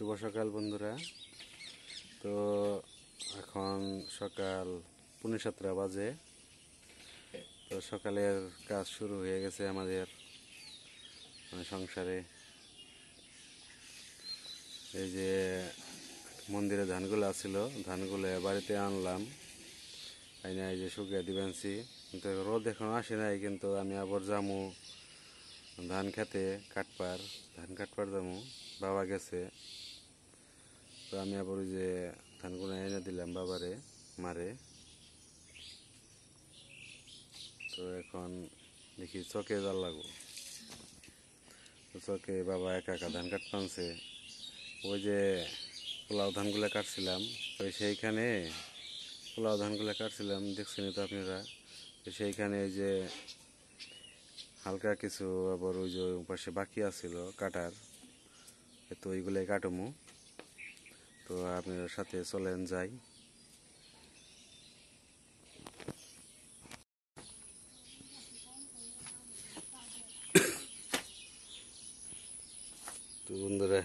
শুভ সকাল বন্ধুরা। তো এখন সকাল 7:15 বাজে। তো সকালের কাজ শুরু হয়ে গেছে আমাদের সংসারে। এই যে মন্দিরে ধানগুলো আছিল, ধানগুলো বাড়িতে আনলাম, আইনা এই যে শুকিয়ে দিবেনছি। কিন্তু রোদ এখন আসে নাই, কিন্তু আমি আবার যামু ধান খেতে ধান কাটপার যামু। বাবা গেছে, তো আমি আবার ওই যে ধানগুলো এনে দিলাম বাবারে, মারে। তো এখন দেখি চকে জাল লাগবো। তো চকে বাবা একা একা ধান কাটতে আনছে। ওই যে পোলাও ধানগুলো কাটছিলাম, তো সেইখানে পোলাও ধানগুলো কাটছিলাম, দেখছেন তো আপনারা। তো সেইখানে এই যে হালকা কিছু আবার ওই যে পাশে বাকি আছিল কাটার, তো ওইগুলোই কাটমু। তো আপনার সাথে চলেন যাই। তো বন্ধুরা,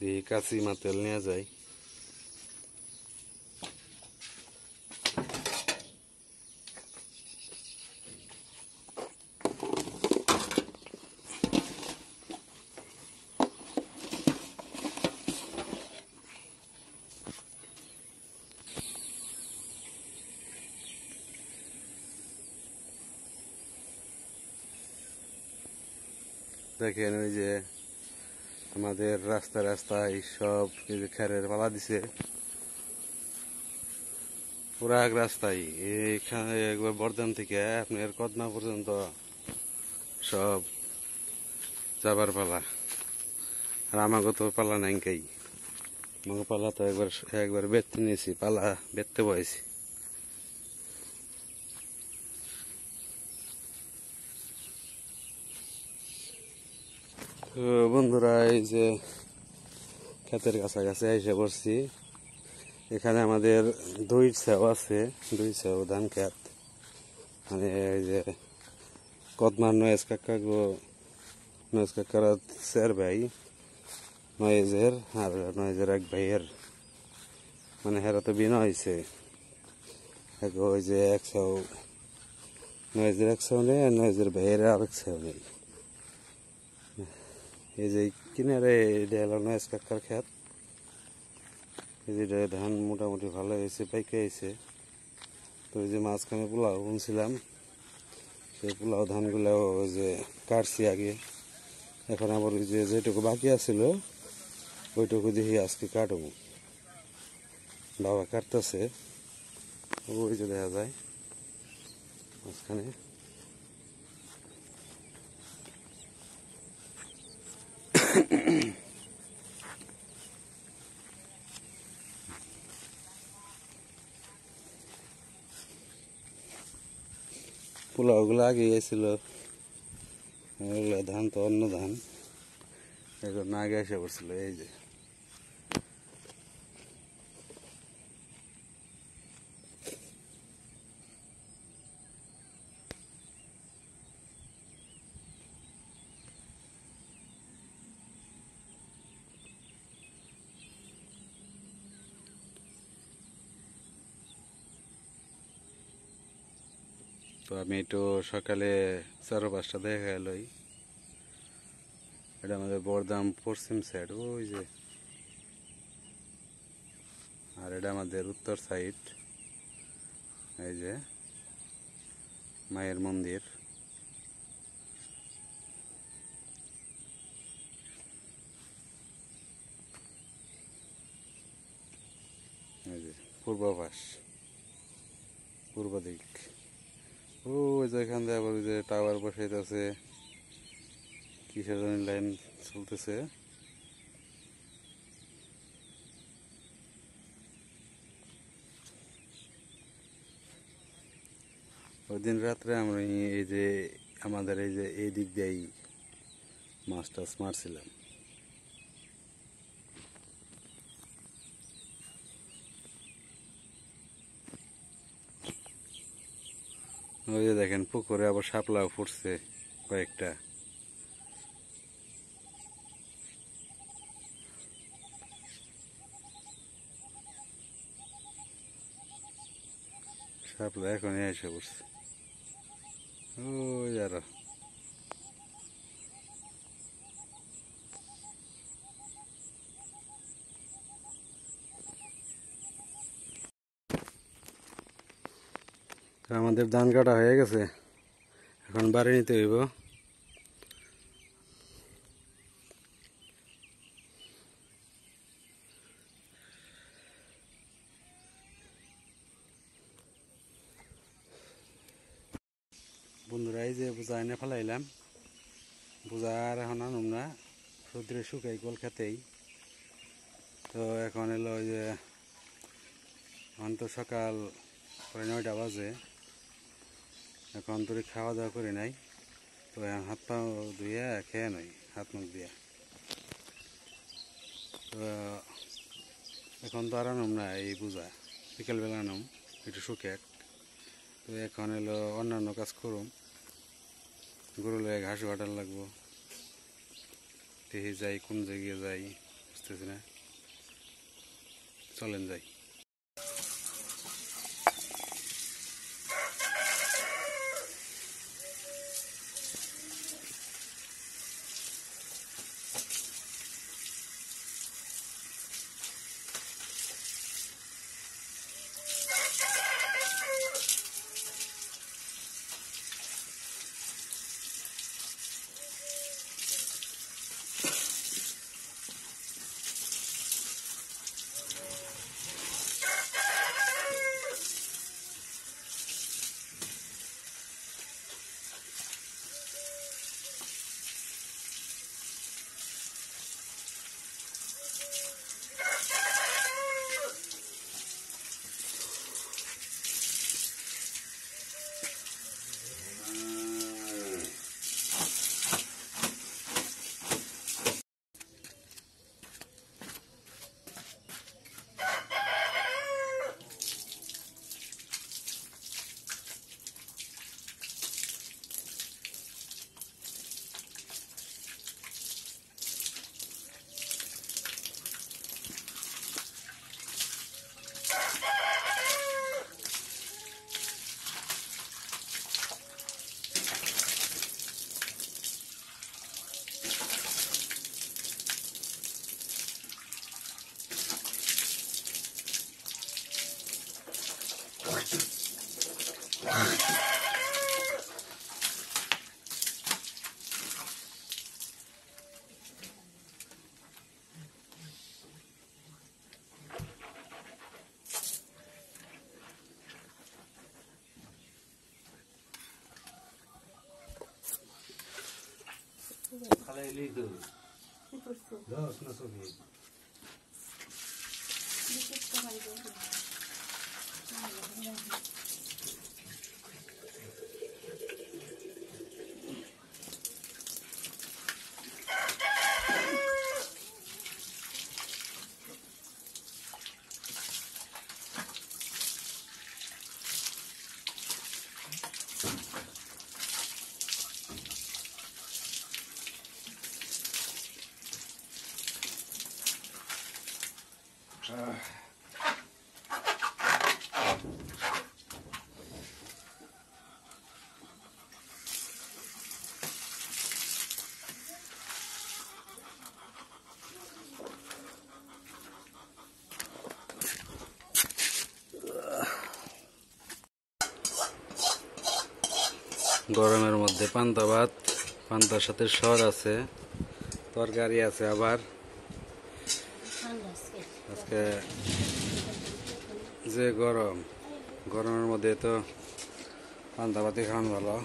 এই কাঁচি মাতেল নিয়ে যাই। দেখেন ওই যে আমাদের রাস্তায় সব খেরের পালা দিছে পুরা রাস্তায়। এইখানে একবার বর্ধমান থেকে আপনার কদমা পর্যন্ত সব যাবার পালা। আর আমাকে তো পালা নাই, আমাকে পালা তো একবার বেচতে নিয়েছি, পালা বেচতে বয়েছি। তো বন্ধুরা, এই যে ক্ষেতের কাছাকাছি এসে পড়ছি। এখানে আমাদের 2 সেও আছে, 2 সেও ধান ক্ষেত। মানে এই যে কদমার নয়েজ কাকার 4 ভাই, নয়েজের আর নয়েজের 1 ভাইয়ের, মানে হেরা তো বিনা হয়েছে। ওই যে 1 সেও নয়েজের 1 সেও নেই, আর নয়েজের ভাইয়ের আর 1 সেও নেই। এই যে কিনারে এটা হলো নয়েজ কাকার ক্ষেত। এই যে ধান মোটামুটি ভালো হয়েছে, পাইকে হয়েছে। তো ওই যে মাঝখানে পোলাও বুনছিলাম, সেই পোলাও ধানগুলো ওই যে কাটছি আগে। এখন আবার ওই যে যেটুকু বাকি আছিল ওইটুকু দেখি আজকে কাটবো। বাবা কাটতেছে, ওই যে দেখা যায় মাঝখানে। পোলাওগুলো আগে গেছিল, ধান তো অন্য ধান, এখন আগে এসে পড়ছিল। এই যে তো আমি একটু সকালে 4-5টা দেখা গেলই। এটা আমাদের বর্ধমান পশ্চিম সাইড, ওই যে। আর এটা আমাদের উত্তর সাইড, এই যে মায়ের মন্দির। এই যে পূর্ব দিক। ওই যে এখান থেকে আবার ওই যে টাওয়ার বসাইতেছে, কিসের জন্য লাইন চলতেছে। ওই দিন রাত্রে আমরা এই যে আমাদের এই যে এই দিক দিয়েই মাছ টাছ মারছিলাম। ওই যে দেখেন পুকুরে আবার শাপলাও ফুটছে কয়েকটা। তারপরে এখন এসে পড়ছে ওই আরো আমাদের ধান কাটা হয়ে গেছে, এখন বাড়ি নিতে হইব। বন্ধুরা এই যে বোঝা এনে ফেলাইলাম, বোঝা আর এখন আনুম না, রোদ্রে শুকাই গোল খেতেই। তো এখন এলো ওই যে এখন তো সকাল প্রায় 9টা বাজে, এখন তো খাওয়া দাওয়া করি নাই। তো এখন হাত পা ধুয়ে খেয়ে নই, হাত মুখ দিয়ে। তো এখন তো আর আনুম না এই বোঝা, বিকেলবেলা আনুম একটু শুকে। তো এখন এলো অন্যান্য কাজ করুম, গরু লয়ে ঘাস কাটার লাগবো। দেখি যাই কোন জায়গায় যাই বুঝতেছি না, চলেন যাই। Falei lindo. Não, não sou bem. গরমের মধ্যে পান্তা ভাত, পান্তার সাথে সর আছে, তরকারি আছে। আবার আজকে যে গরমের মধ্যে তো পান্তা ভাতই খাওয়ান ভালো।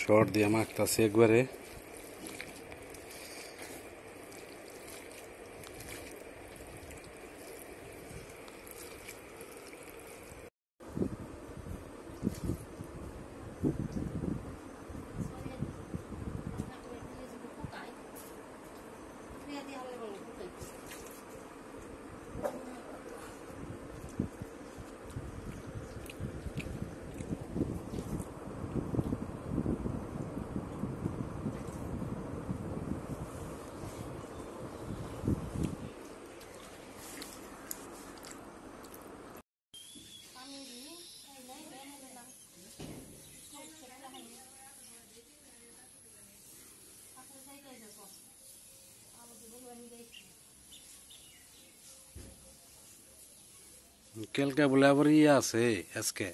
শর্ট দিয়ে মাখতেছি একবারে। কালকে বলে আবার ইয়ে আছে আজকে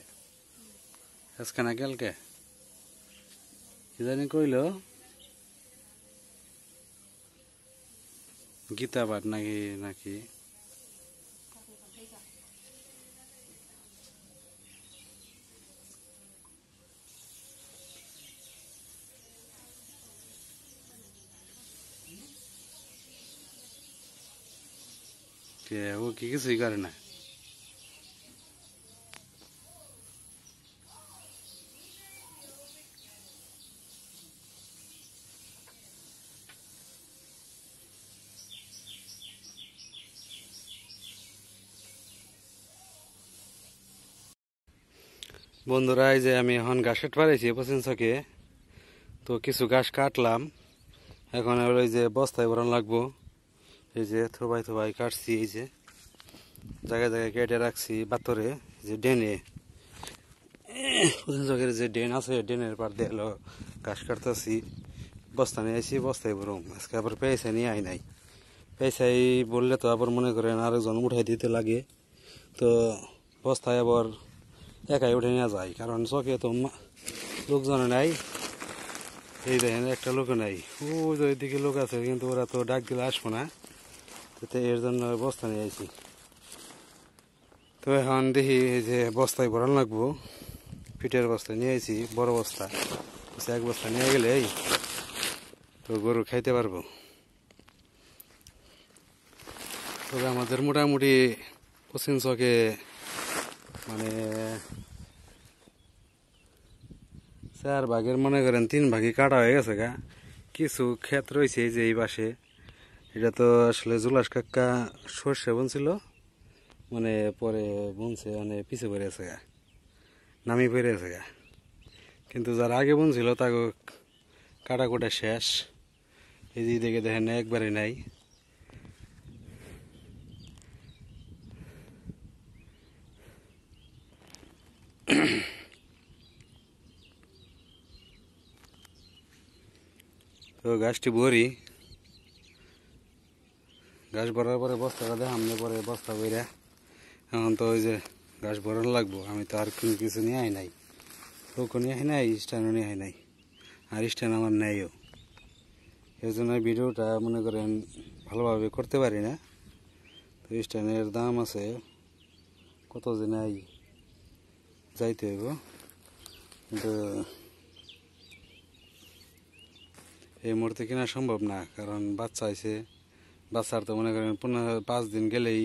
আজকে না কালকে কি জানি কইল গীতা পাঠ নাকি নাকি ও কি কিছুই করে না। বন্ধুরা এই যে আমি এখন ঘাস কাট পাড়াইছি পশ্চিম চকে, তো কিছু ঘাস কাটলাম, এখন ওই যে বস্তায় ভরান লাগবো। এই যে থোবাই থোবাই কাটছি, এই যে জায়গায় জায়গায় কেটে রাখছি বাতরে, যে ডেনে পশ্চিম চকের যে ডেন আছে ডেনের পার দিয়ে এলো ঘাস কাটতেছি, বস্তা নিয়ে আইছি, বস্তায় ভরুম। আজকে আবার পেয়েছে নিয়ে আই নাই, পেয়েছাই বললে তো আবার মনে করেন আরেকজন উঠাই দিতে লাগে, তো বস্তায় আবার একাই উঠে নিয়ে যায়, কারণ চকে তো লোকজন নাই। এই দেখেন একটা লোক নাই, ওই যে ওইদিকে লোক আছে কিন্তু ওরা তো ডাক দিলে আসবো না, তো এর জন্য বস্তা নিয়ে আইছি। তো এখন দেখি এই যে বস্তায় ভরান লাগবো, পিঠের বস্তা নিয়ে আইছি, বড় বস্তা, এক বস্তা নিয়ে গেলে তো গরু খাইতে পারবো। তবে আমাদের মোটামুটি পশ্চিম চকে মানে 4 ভাগের মনে করেন 3 ভাগই কাটা হয়ে গেছে গা। কিছু ক্ষেত রয়েছে যে এই পাশে, এটা তো আসলে জুলাস কাকা সর্ষে বুনছিল, মানে পরে বুনছে মানে পিছে পড়ে আছে গা, নামি পড়ে আছে গা। কিন্তু যারা আগে বুনছিল তাকে কাটা কোটা শেষ, এই যে দেখে দেখেন একবারে নাই। তো গাছটি ভরি, গাছ ভরার পরে বস্তাটা দেখামলে পরে বস্তা বইরা এখন তো ওই যে গাছ ভরানো লাগবো। আমি তো আর কোনো কিছু নিয়ে আই নাই, লোকও নিয়ে আই নাই, স্ট্যান্ডও নিয়ে আই নাই, আর স্ট্যান্ড আমার নেইও। এর জন্য ভিডিওটা মনে করেন ভালোভাবে করতে পারি না। তো স্ট্যান্ডের দাম আছে কত যে নাই, যাইতে হইব, কিন্তু এই মুহূর্তে কেনা সম্ভব না, কারণ বাচ্চা আছে, বাচ্চার তো মনে করেন 5 দিন গেলেই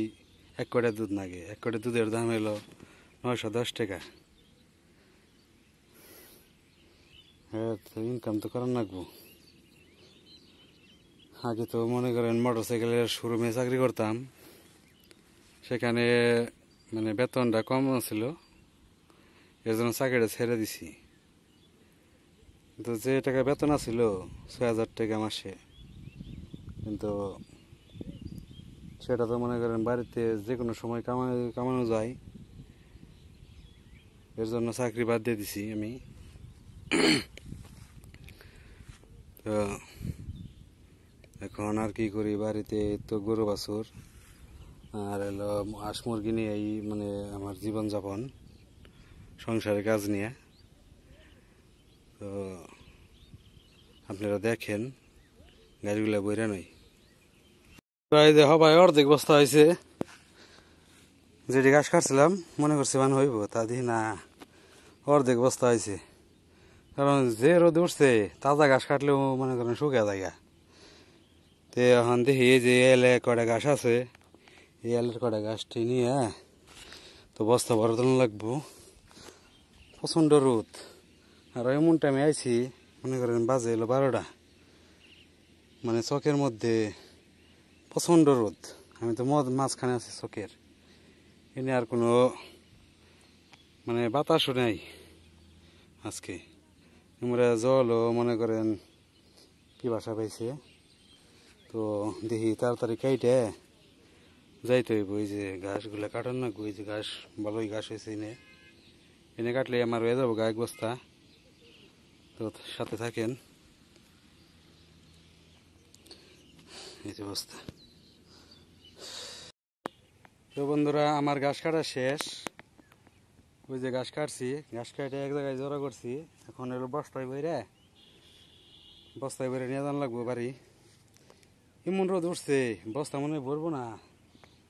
1 কোটা দুধ লাগে। 1 কোটা দুধের দাম হলো 910 টাকা। হ্যাঁ, তো ইনকাম তো করার লাগবো। আগে তো মনে করেন মোটরসাইকেলের শোরুমে চাকরি করতাম, সেখানে মানে বেতনটা কম ছিল, এর জন্য চাকরিটা ছেড়ে দিছি। কিন্তু যে টাকা বেতন আছিল 6000 টাকা মাসে, কিন্তু সেটা তো মনে করেন বাড়িতে যে কোনো সময় কামানো যায়, এর জন্য চাকরি বাদ দিয়ে দিছি আমি। তো এখন আর কি করি, বাড়িতে তো গরু বাছুর আর এলো হাঁস মুরগি নিয়েই মানে আমার জীবনযাপন, সংসারের কাজ নিয়ে। তো আপনারা দেখেন গাছগুলা বইরা নই, প্রায় যে হবাই অর্ধেক বস্তা হয়েছে। যেটি ঘাস কাটছিলাম মনে করছি মানে হইব, তা দেখি না, অর্ধেক বস্তা হয়েছে। কারণ যে রোদ উঠছে তাজা ঘাস কাটলেও মনে করেন শুকিয়ে যায়। তো এখন দেখি এই যে এলে কটা ঘাস আছে, এই এলের কটা ঘাসটি নিয়ে তো বস্তা ভরানো লাগবো। প্রচণ্ড রোদ, আর এমন টাইমে আইছি মনে করেন বাজে এলো 12টা, মানে চকের মধ্যে প্রচণ্ড রোদ। আমি তো মাঝখানে আছি চকের, এনে আর কোনো মানে বাতাসও নেই আজকে। আমরা জলও মনে করেন পিপাসা পাইছে, তো দেখি তাড়াতাড়ি কাইটে যাইতে হইব। ওই যে ঘাসগুলা কাটান না, ওই যে ঘাস ভালোই ঘাস হয়েছে এনে, এনে কাটলে আমার হয়ে যাবো এক বস্তা। তো সাথে থাকেন, এই যে বস্তা। তো বন্ধুরা আমার ঘাস কাটা শেষ। ওই যে ঘাস কাটছি, ঘাস কাটে এক জায়গায় জড়ো করছি। এখন এলো বস্তায় বইরে নিয়ে যান লাগবো বাড়ি। এমন রোদ উঠছে, বস্তা মনে হয় ভরবো না,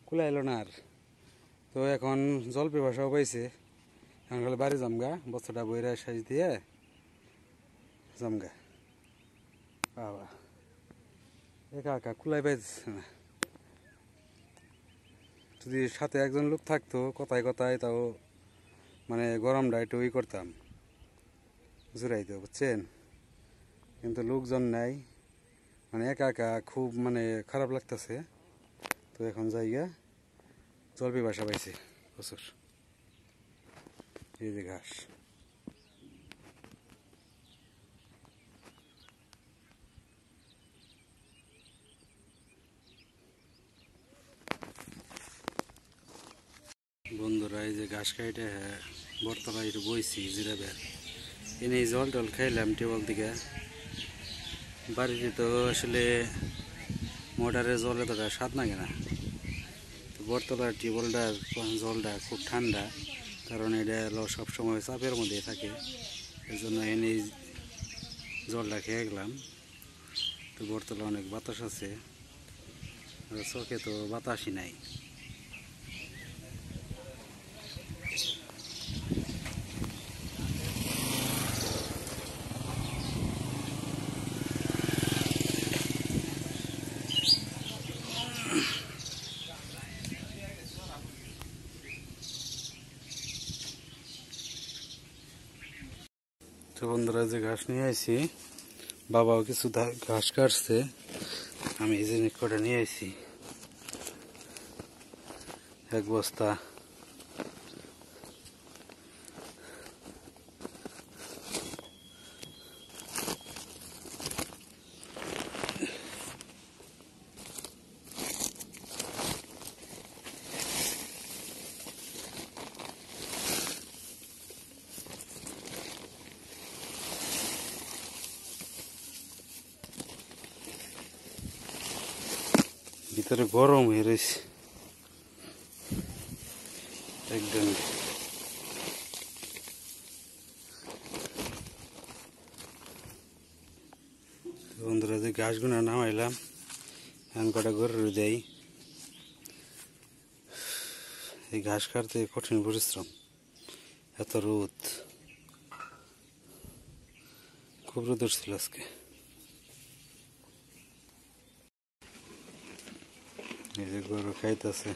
কুলা এলো না আর। তো এখন জল পিপাসাও পাইছে, এখন খালি বাড়ি জামগা, বস্তাটা বইরে সাইজ দিয়ে জামগা। বাবা একা একা কুলাই পাইছে না। যদি সাথে একজন লোক থাকতো কথায় কথায়, তাও মানে গরমটা একটু করতাম, জুড়াইতো, বুঝছেন। কিন্তু লোকজন নাই, মানে একা একা খুব মানে খারাপ লাগতেছে। তো এখন জায়গা জল পিপাসা পাইছে প্রচুর। এই যে ঘাস, বন্ধুরা এই যে ঘাস খাইতে বর্তলা একটু বইছি জিরাবের এনে জল টল খাইলাম টেবল থেকে। বাড়িতে তো আসলে মোটরের জল এতটা স্বাদ লাগে না। তো বর্তলার টিউবওয়েলটার জলটা খুব ঠান্ডা, কারণ এটা হলো সবসময় চাপের মধ্যে থাকে, এই জন্য এনে জলটা খেয়ে গেলাম। তো বর্তলা অনেক বাতাস আছে, চোখে তো বাতাসই নাই। তো বন্ধুরা যে ঘাস নিয়ে আসি, বাবাও কিছু ঘাস কাটছে, আমি এই জিনিস কটা নিয়ে আসি এক বস্তা। ভিতরে গরম হয়ে রয়েছে একদম। বন্ধুরা যে ঘাসগুলো নামাইলাম, এখন কটা গরুর দেই। এই ঘাস কাটতে কঠিন পরিশ্রম, এত রোদ, খুব রোদ উঠছিল আজকে। এই যে গরু খাইতেছে।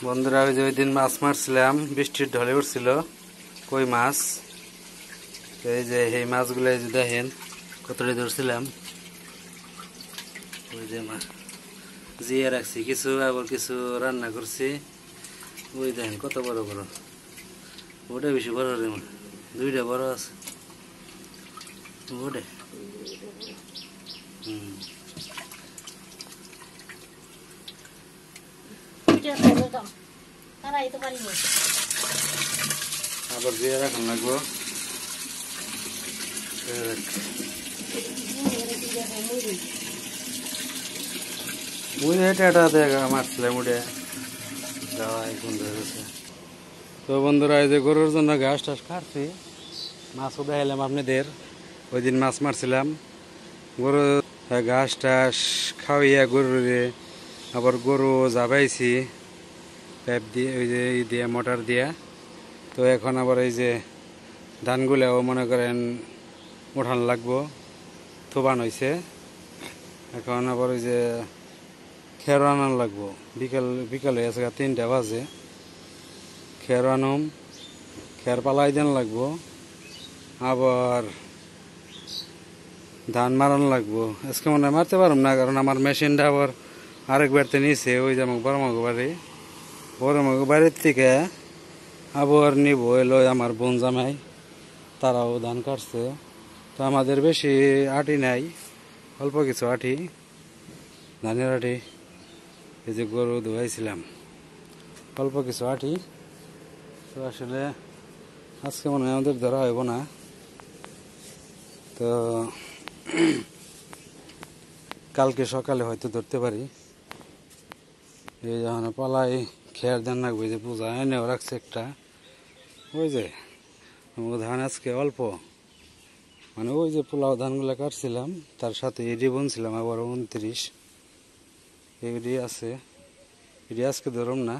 বন্ধুরা ওই যে ওই দিন মাছ মারছিলাম, বৃষ্টির ঢলে উঠছিল কই মাছ। এই যে এই মাছগুলো এই যে দেখেন কতটা ধরছিলাম। ওই যে মাছ জিয়ে রাখছি কিছু, আবার কিছু রান্না করছি। ওই দেখেন কত বড় বড়, ওটা বেশি বড় রে, দুইটা বড় আছে ওটা। আবার দিয়ে রাখান লাগবো। মারছিলাম উঠে যাওয়া বন্ধ হয়ে গেছে। তো বন্ধুরা এই যে গরুর জন্য ঘাস টাস কাটছি, মাছও দেখাইলাম আপনাদের। ওই দিন মাছ মারছিলাম, গরু ঘাস টাস খাওয়াইয়া গরুরে, আবার গরু জাবাইছি পাইপ দিয়ে, ওই যে দিয়ে মোটর দিয়া। তো এখন আবার এই যে ধানগুলাও মনে করেন উঠান লাগবো, থোবান হয়েছে। এখন আবার ওই যে খের আনান লাগবো, বিকাল হয়ে গেছে 3টা বাজে। খের আনম, খের পালাই দেন লাগবো, আবার ধান মারান লাগবো। আজকে মনে হয় মারতে পারব না, কারণ আমার মেশিনটা আবার আরেকবারতে নিয়েছে ওই যে বড় মাগো বাড়ির থেকে আবার নিব এলো আমার বোন জামাই, তারাও ধান কাটছে। তো আমাদের বেশি আটি নাই, অল্প কিছু আটি, ধানের আটি। এই যে গরু ধুয়াইছিলাম, অল্প কিছু আটি। তো আসলে আজকে মনে হয় আমাদের ধরা হইব না। তো কালকে সকালে হয়তো ধরতে পারি। এই যখন পালাই খেয়ার ধান রাখবো, যে পূজা এনেও রাখছে একটা, ওই যে ধান আজকে অল্প, মানে ওই যে পোলাও ধানগুলো কাটছিলাম তার সাথে এডি বুনছিলাম আবার 29 এডি আছে। এডি আজকে ধরুম না,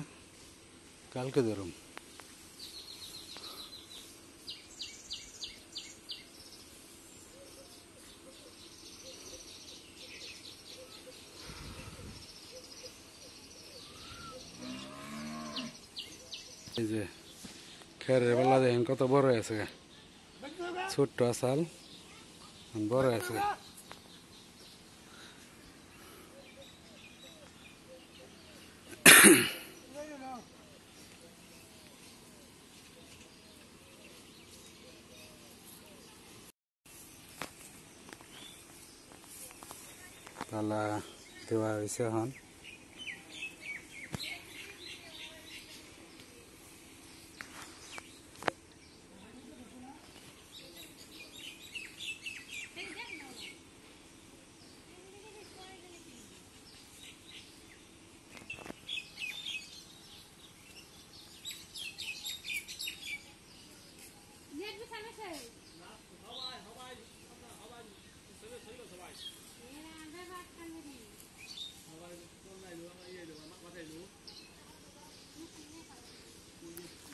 কালকে ধরুম। এই যে খেরের বেলা দেখেন কত বড় হয়েছে, ছোট্ট আসাল বড় হয়েছে। তালা দেওয়া হয়েছে এখন।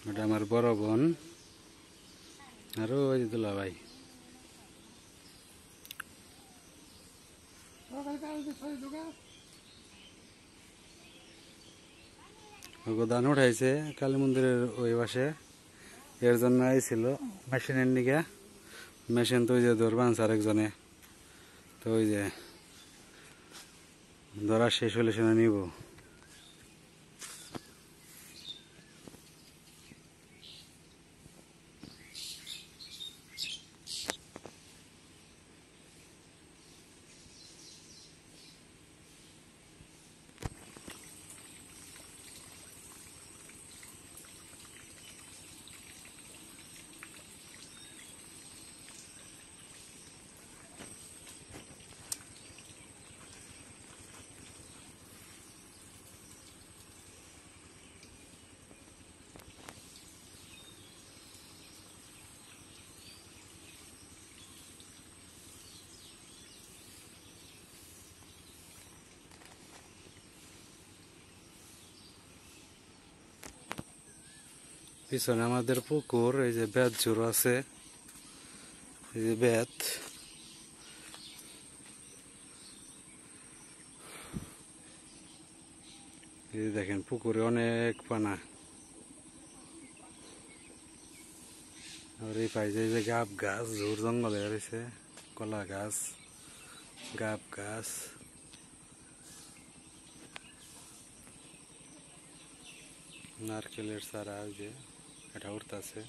ওটা আমার বড় বোন, আর ওই দুলা ভাই। ধান উঠাইছে কালী মন্দিরের ওই পাশে, এর জন্য আইছিল মেশিনের নিকে। মেশিন তো ওই যে ধরবা আনছে আরেকজনে, তো ওই যে ধরা শেষ হলে শুনে নিব। পিছনে আমাদের পুকুর, এই যে বেত ঝুড়ো আছে, এই যে বেত। এই যে দেখেন পুকুরে অনেক পানা। আর এই পাশে যে গাব গাছ, ঝুড় জঙ্গল হয়ে রয়েছে, কলা গাছ, গাব গাছ। নারকেলের চারা ওই যে এটা উঠতেছে।